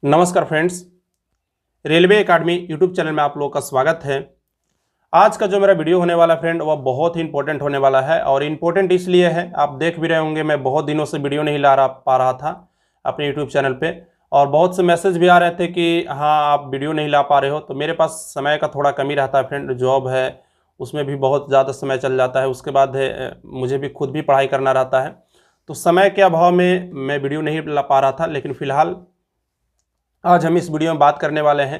नमस्कार friends, railway academy YouTube channel में आप लोगों का स्वागत है। आज का जो मेरा वीडियो होने वाला फ्रेंड वह बहुत ही इंपॉर्टेंट होने वाला है और इम्पोर्टेंट इसलिए है, आप देख भी रहे होंगे मैं बहुत दिनों से वीडियो नहीं ला पा रहा था अपने यूट्यूब चैनल पे और बहुत से मैसेज भी आ रहे थे कि हाँ आप वीडियो नहीं ला पा रहे हो। तो मेरे पास समय का थोड़ा कमी रहता है फ्रेंड, जॉब है उसमें भी बहुत ज़्यादा समय चल जाता है, उसके बाद मुझे भी खुद भी पढ़ाई करना रहता है, तो समय के अभाव में मैं वीडियो नहीं ला पा रहा था। लेकिन फ़िलहाल आज हम इस वीडियो में बात करने वाले हैं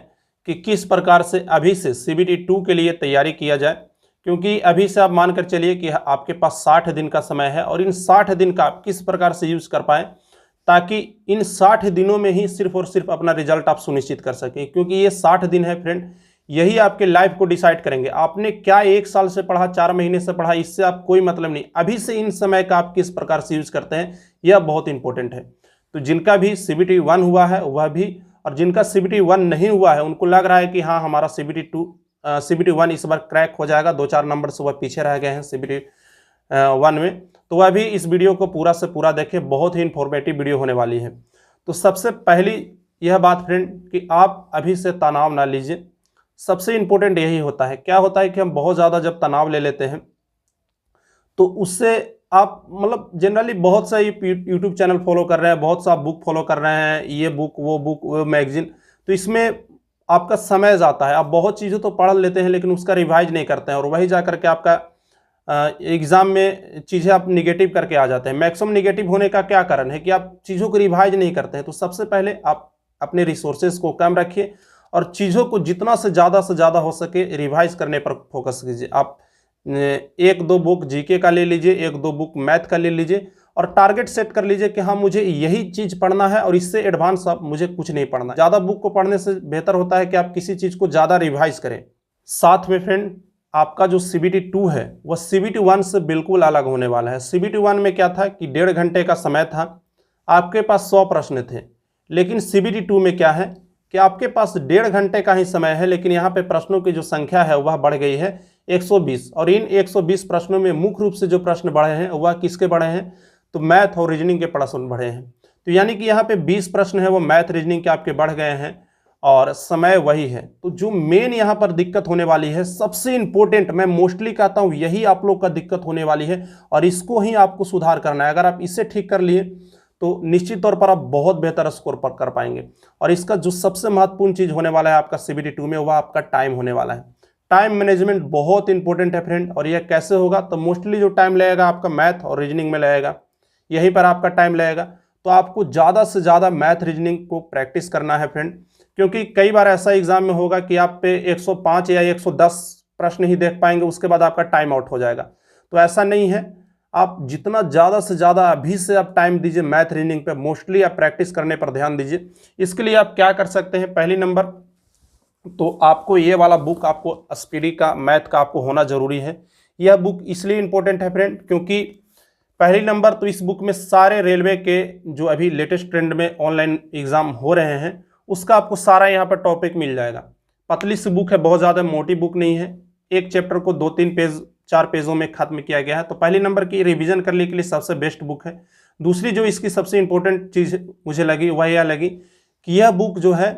कि किस प्रकार से अभी से CBT 2 के लिए तैयारी किया जाए, क्योंकि अभी से आप मानकर चलिए कि आपके पास 60 दिन का समय है और इन 60 दिन का आप किस प्रकार से यूज़ कर पाएँ ताकि इन 60 दिनों में ही सिर्फ और सिर्फ अपना रिजल्ट आप सुनिश्चित कर सकें। क्योंकि ये 60 दिन है फ्रेंड, यही आपके लाइफ को डिसाइड करेंगे। आपने क्या 1 साल से पढ़ा, 4 महीने से पढ़ा, इससे आप कोई मतलब नहीं। अभी से इन समय का आप किस प्रकार से यूज़ करते हैं यह बहुत इंपॉर्टेंट है। तो जिनका भी CBT 1 हुआ है वह भी, और जिनका CBT 1 नहीं हुआ है उनको लग रहा है कि हाँ हमारा CBT 1 इस बार क्रैक हो जाएगा, 2-4 नंबर से वह पीछे रह गए हैं CBT 1 में, तो वह भी इस वीडियो को पूरा से पूरा देखें, बहुत ही इंफॉर्मेटिव वीडियो होने वाली है। तो सबसे पहली यह बात फ्रेंड कि आप अभी से तनाव ना लीजिए। सबसे इंपॉर्टेंट यही होता है। क्या होता है कि हम बहुत ज़्यादा जब तनाव ले लेते हैं तो उससे आप मतलब जनरली बहुत सा यूट्यूब चैनल फॉलो कर रहे हैं, बहुत सा बुक फॉलो कर रहे हैं, ये बुक वो मैगजीन, तो इसमें आपका समय जाता है। आप बहुत चीज़ें तो पढ़ लेते हैं लेकिन उसका रिवाइज नहीं करते हैं और वही जा करके आपका एग्ज़ाम में चीज़ें आप निगेटिव करके आ जाते हैं। मैक्सिमम निगेटिव होने का क्या कारण है कि आप चीज़ों को रिवाइज नहीं करते हैं। तो सबसे पहले आप अपने रिसोर्सेज को कम रखिए और चीज़ों को जितना से ज़्यादा हो सके रिवाइज करने पर फोकस कीजिए। आप 1-2 बुक जीके का ले लीजिए, 1-2 बुक मैथ का ले लीजिए और टारगेट सेट कर लीजिए कि हाँ मुझे यही चीज़ पढ़ना है और इससे एडवांस अब मुझे कुछ नहीं पढ़ना। ज़्यादा बुक को पढ़ने से बेहतर होता है कि आप किसी चीज़ को ज़्यादा रिवाइज करें। साथ में फ्रेंड आपका जो CBT 2 है वह CBT 1 से बिल्कुल अलग होने वाला है। CBT 1 में क्या था कि 1.5 घंटे का समय था, आपके पास 100 प्रश्न थे। लेकिन CBT 2 में क्या है कि आपके पास 1.5 घंटे का ही समय है, लेकिन यहाँ पे प्रश्नों की जो संख्या है वह बढ़ गई है 120। और इन 120 प्रश्नों में मुख्य रूप से जो प्रश्न बढ़े हैं वह किसके बढ़े हैं, तो मैथ और रीजनिंग के प्रश्न बढ़े हैं। तो यानी कि यहाँ पे 20 प्रश्न है वो मैथ रीजनिंग के आपके बढ़ गए हैं और समय वही है। तो जो मेन यहाँ पर दिक्कत होने वाली है, सबसे इंपॉर्टेंट मैं मोस्टली कहता हूँ यही आप लोग का दिक्कत होने वाली है और इसको ही आपको सुधार करना है। अगर आप इसे ठीक कर लिए तो निश्चित तौर पर आप बहुत बेहतर स्कोर पर कर पाएंगे। और इसका जो सबसे महत्वपूर्ण चीज़ होने वाला है आपका CBT 2 में, वह आपका टाइम होने वाला है। टाइम मैनेजमेंट बहुत इंपॉर्टेंट है फ्रेंड। और यह कैसे होगा, तो मोस्टली जो टाइम लगेगा आपका मैथ और रीजनिंग में लगेगा, यहीं पर आपका टाइम लगेगा। तो आपको ज़्यादा से ज़्यादा मैथ रीजनिंग को प्रैक्टिस करना है फ्रेंड, क्योंकि कई बार ऐसा एग्जाम में होगा कि आप पे 105 या 110 प्रश्न ही देख पाएंगे, उसके बाद आपका टाइम आउट हो जाएगा। तो ऐसा नहीं है, आप जितना ज़्यादा से ज़्यादा अभी से आप टाइम दीजिए मैथ रीजनिंग पे, मोस्टली आप प्रैक्टिस करने पर ध्यान दीजिए। इसके लिए आप क्या कर सकते हैं, पहली नंबर तो आपको ये वाला बुक, आपको स्पीडी का मैथ का आपको होना जरूरी है। यह बुक इसलिए इंपॉर्टेंट है फ्रेंड क्योंकि पहली नंबर तो इस बुक में सारे रेलवे के जो अभी लेटेस्ट ट्रेंड में ऑनलाइन एग्जाम हो रहे हैं उसका आपको सारा यहाँ पर टॉपिक मिल जाएगा। पतली सी बुक है, बहुत ज़्यादा मोटी बुक नहीं है। एक चैप्टर को 2-3 पेज 4 पेजों में खत्म किया गया है। तो पहली नंबर की रिवीजन करने के लिए सबसे बेस्ट बुक है। दूसरी जो इसकी सबसे इंपॉर्टेंट चीज़ मुझे लगी वह यह लगी कि यह बुक जो है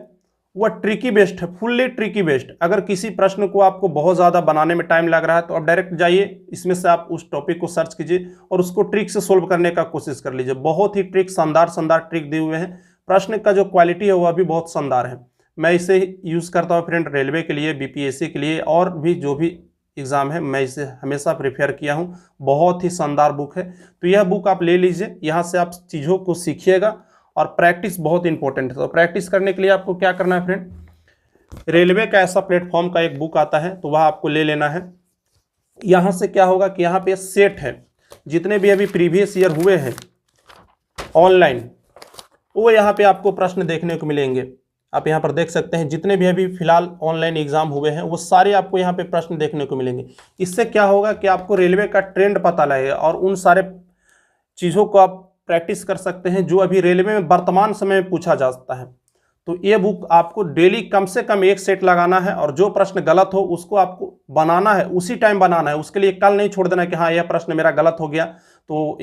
वह ट्रिकी बेस्ड है, फुल्ली ट्रिकी बेस्ड। अगर किसी प्रश्न को आपको बहुत ज़्यादा बनाने में टाइम लग रहा है तो आप डायरेक्ट जाइए, इसमें से आप उस टॉपिक को सर्च कीजिए और उसको ट्रिक से सोल्व करने का कोशिश कर लीजिए। बहुत ही ट्रिक, शानदार ट्रिक दिए हुए हैं। प्रश्न का जो क्वालिटी है वह भी बहुत शानदार है। मैं इसे यूज़ करता हूँ फ्रेंड रेलवे के लिए, BPSC के लिए और भी जो भी एग्ज़ाम है मैं इसे हमेशा प्रेफर किया हूँ। बहुत ही शानदार बुक है। तो यह बुक आप ले लीजिए, यहाँ से आप चीज़ों को सीखिएगा और प्रैक्टिस बहुत इंपॉर्टेंट है। तो प्रैक्टिस करने के लिए आपको क्या करना है फ्रेंड, रेलवे का ऐसा प्लेटफॉर्म का एक बुक आता है तो वह आपको ले लेना है। यहाँ से क्या होगा कि यहाँ पे सेट है, जितने भी अभी प्रीवियस ईयर हुए हैं ऑनलाइन वो यहाँ पे आपको प्रश्न देखने को मिलेंगे। आप यहाँ पर देख सकते हैं जितने भी अभी फिलहाल ऑनलाइन एग्जाम हुए हैं वो सारे आपको यहाँ पे प्रश्न देखने को मिलेंगे। इससे क्या होगा कि आपको रेलवे का ट्रेंड पता लगेगा और उन सारे चीज़ों को आप प्रैक्टिस कर सकते हैं जो अभी रेलवे में वर्तमान समय में पूछा जाता है। तो ये बुक आपको डेली कम से कम 1 सेट लगाना है और जो प्रश्न गलत हो उसको आपको बनाना है, उसी टाइम बनाना है। उसके लिए कल नहीं छोड़ देना कि हाँ यह प्रश्न मेरा गलत हो गया तो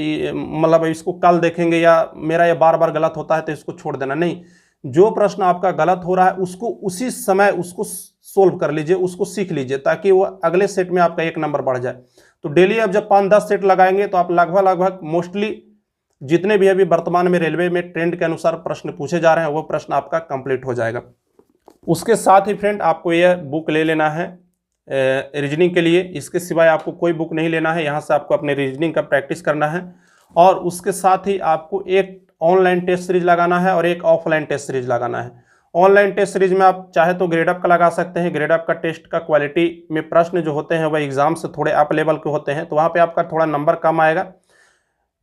मतलब इसको कल देखेंगे या मेरा ये बार बार गलत होता है तो इसको छोड़ देना, नहीं। जो प्रश्न आपका गलत हो रहा है उसको उसी समय उसको सोल्व कर लीजिए, उसको सीख लीजिए, ताकि वो अगले सेट में आपका 1 नंबर बढ़ जाए। तो डेली आप जब 5-10 सेट लगाएंगे तो आप लगभग मोस्टली जितने भी अभी वर्तमान में रेलवे में ट्रेंड के अनुसार प्रश्न पूछे जा रहे हैं वो प्रश्न आपका कंप्लीट हो जाएगा। उसके साथ ही फ्रेंड आपको यह बुक ले लेना है रीजनिंग के लिए, इसके सिवाय आपको कोई बुक नहीं लेना है। यहाँ से आपको अपने रीजनिंग का प्रैक्टिस करना है और उसके साथ ही आपको एक ऑनलाइन टेस्ट सीरीज लगाना है और एक ऑफलाइन टेस्ट सीरीज लगाना है। ऑनलाइन टेस्ट सीरीज में आप चाहे तो ग्रेड अप का लगा सकते हैं। ग्रेड अप का टेस्ट का क्वालिटी में प्रश्न जो होते हैं वह एग्जाम से थोड़े अप लेवल के होते हैं, तो वहाँ पे आपका थोड़ा नंबर कम आएगा।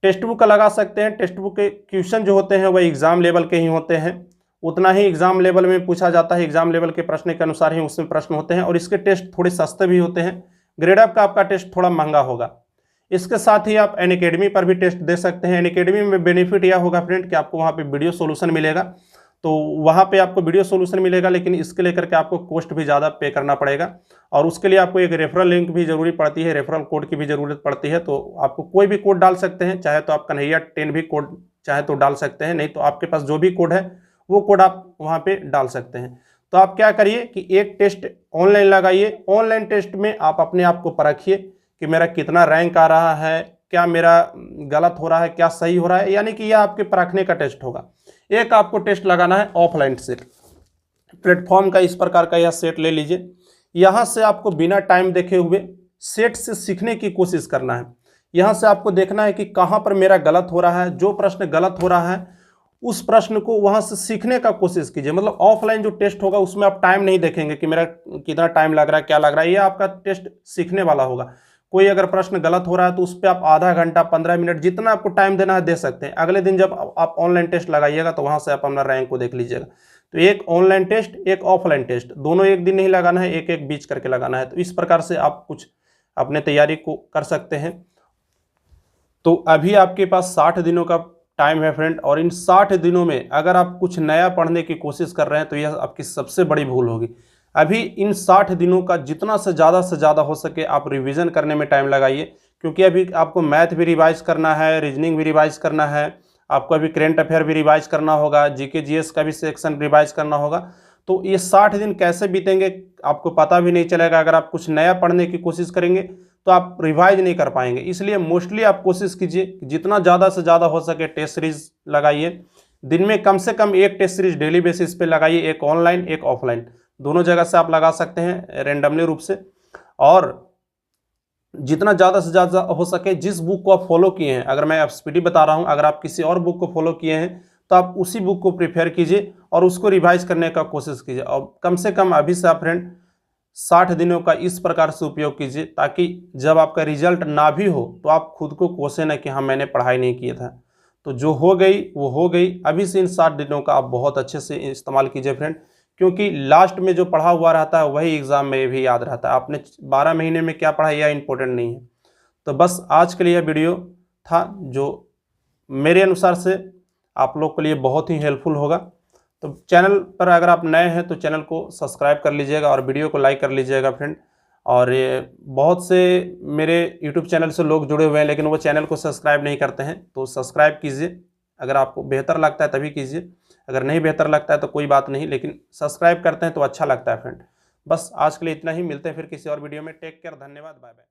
टेक्स्ट बुक का लगा सकते हैं। टेक्स्ट बुक के क्वेश्चन जो होते हैं वह एग्जाम लेवल के ही होते हैं, उतना ही एग्जाम लेवल में पूछा जाता है, एग्जाम लेवल के प्रश्न के अनुसार ही उसमें प्रश्न होते हैं और इसके टेस्ट थोड़े सस्ते भी होते हैं। ग्रेड अप का आपका टेस्ट थोड़ा महंगा होगा। इसके साथ ही आप अनअकैडमी पर भी टेस्ट दे सकते हैं। अनअकैडमी में बेनिफिट यह होगा फ्रेंड कि आपको वहाँ पे वीडियो सॉल्यूशन मिलेगा, तो वहाँ पे आपको वीडियो सॉल्यूशन मिलेगा, लेकिन इसके लेकर के आपको कॉस्ट भी ज़्यादा पे करना पड़ेगा और उसके लिए आपको एक रेफरल लिंक भी जरूरी पड़ती है, रेफरल कोड की भी ज़रूरत पड़ती है। तो आपको कोई भी कोड डाल सकते हैं, चाहे तो आप कन्हैया 10 भी कोड चाहे तो डाल सकते हैं, नहीं तो आपके पास जो भी कोड है वो कोड आप वहाँ पे डाल सकते हैं। तो आप क्या करिए कि एक टेस्ट ऑनलाइन लगाइए। ऑनलाइन टेस्ट में आप अपने आप को परखिए कि मेरा कितना रैंक आ रहा है, क्या मेरा गलत हो रहा है, क्या सही हो रहा है, यानी कि यह आपके परखने का टेस्ट होगा। एक आपको टेस्ट लगाना है ऑफलाइन सेट। प्लेटफॉर्म का इस प्रकार का यह सेट ले लीजिए। यहाँ से आपको बिना टाइम देखे हुए सेट से सीखने की कोशिश करना है। यहाँ से आपको देखना है कि कहाँ पर मेरा गलत हो रहा है। जो प्रश्न गलत हो रहा है उस प्रश्न को वहाँ से सीखने का कोशिश कीजिए। मतलब ऑफलाइन जो टेस्ट होगा उसमें आप टाइम नहीं देखेंगे कि मेरा कितना टाइम लग रहा है, क्या लग रहा है। यह आपका टेस्ट सीखने वाला होगा। कोई अगर प्रश्न गलत हो रहा है तो उस पर आप आधा घंटा 15 मिनट जितना आपको टाइम देना है दे सकते हैं। अगले दिन जब आप ऑनलाइन टेस्ट लगाइएगा तो वहाँ से आप अपना रैंक को देख लीजिएगा। तो एक ऑनलाइन टेस्ट एक ऑफलाइन टेस्ट दोनों एक दिन नहीं लगाना है, एक एक बीच करके लगाना है। तो इस प्रकार से आप कुछ अपने तैयारी को कर सकते हैं। तो अभी आपके पास 60 दिनों का टाइम है फ्रेंड, और इन 60 दिनों में अगर आप कुछ नया पढ़ने की कोशिश कर रहे हैं तो यह आपकी सबसे बड़ी भूल होगी। अभी इन 60 दिनों का जितना से ज़्यादा हो सके आप रिवीजन करने में टाइम लगाइए, क्योंकि अभी आपको मैथ भी रिवाइज करना है, रीजनिंग भी रिवाइज करना है, आपको अभी करेंट अफेयर भी रिवाइज करना होगा, जीके जीएस का भी सेक्शन रिवाइज करना होगा। तो ये 60 दिन कैसे बीतेंगे आपको पता भी नहीं चलेगा। अगर आप कुछ नया पढ़ने की कोशिश करेंगे तो आप रिवाइज नहीं कर पाएंगे। इसलिए मोस्टली आप कोशिश कीजिए जितना ज़्यादा से ज़्यादा हो सके टेस्ट सीरीज लगाइए। दिन में कम से कम एक टेस्ट सीरीज डेली बेसिस पे लगाइए, एक ऑनलाइन एक ऑफलाइन, दोनों जगह से आप लगा सकते हैं रेंडमली रूप से। और जितना ज़्यादा से ज़्यादा हो सके जिस बुक को आप फॉलो किए हैं, अगर मैं एफएसपीटी बता रहा हूं, अगर आप किसी और बुक को फॉलो किए हैं तो आप उसी बुक को प्रिफेयर कीजिए और उसको रिवाइज करने का कोशिश कीजिए। और कम से कम अभी से आप फ्रेंड 60 दिनों का इस प्रकार से उपयोग कीजिए, ताकि जब आपका रिजल्ट ना भी हो तो आप खुद को कोसे ना कि हाँ मैंने पढ़ाई नहीं किया था। तो जो हो गई वो हो गई। अभी से इन 60 दिनों का आप बहुत अच्छे से इस्तेमाल कीजिए फ्रेंड, क्योंकि लास्ट में जो पढ़ा हुआ रहता है वही एग्जाम में भी याद रहता है। आपने 12 महीने में क्या पढ़ा यह इंपॉर्टेंट नहीं है। तो बस आज के लिए यह वीडियो था जो मेरे अनुसार से आप लोग के लिए बहुत ही हेल्पफुल होगा। तो चैनल पर अगर आप नए हैं तो चैनल को सब्सक्राइब कर लीजिएगा और वीडियो को लाइक कर लीजिएगा फ्रेंड। और ये बहुत से मेरे यूट्यूब चैनल से लोग जुड़े हुए हैं लेकिन वो चैनल को सब्सक्राइब नहीं करते हैं, तो सब्सक्राइब कीजिए। अगर आपको बेहतर लगता है तभी कीजिए, अगर नहीं बेहतर लगता है तो कोई बात नहीं, लेकिन सब्सक्राइब करते हैं तो अच्छा लगता है फ्रेंड। बस आज के लिए इतना ही, मिलते हैं फिर किसी और वीडियो में। टेक केयर, धन्यवाद, बाय बाय।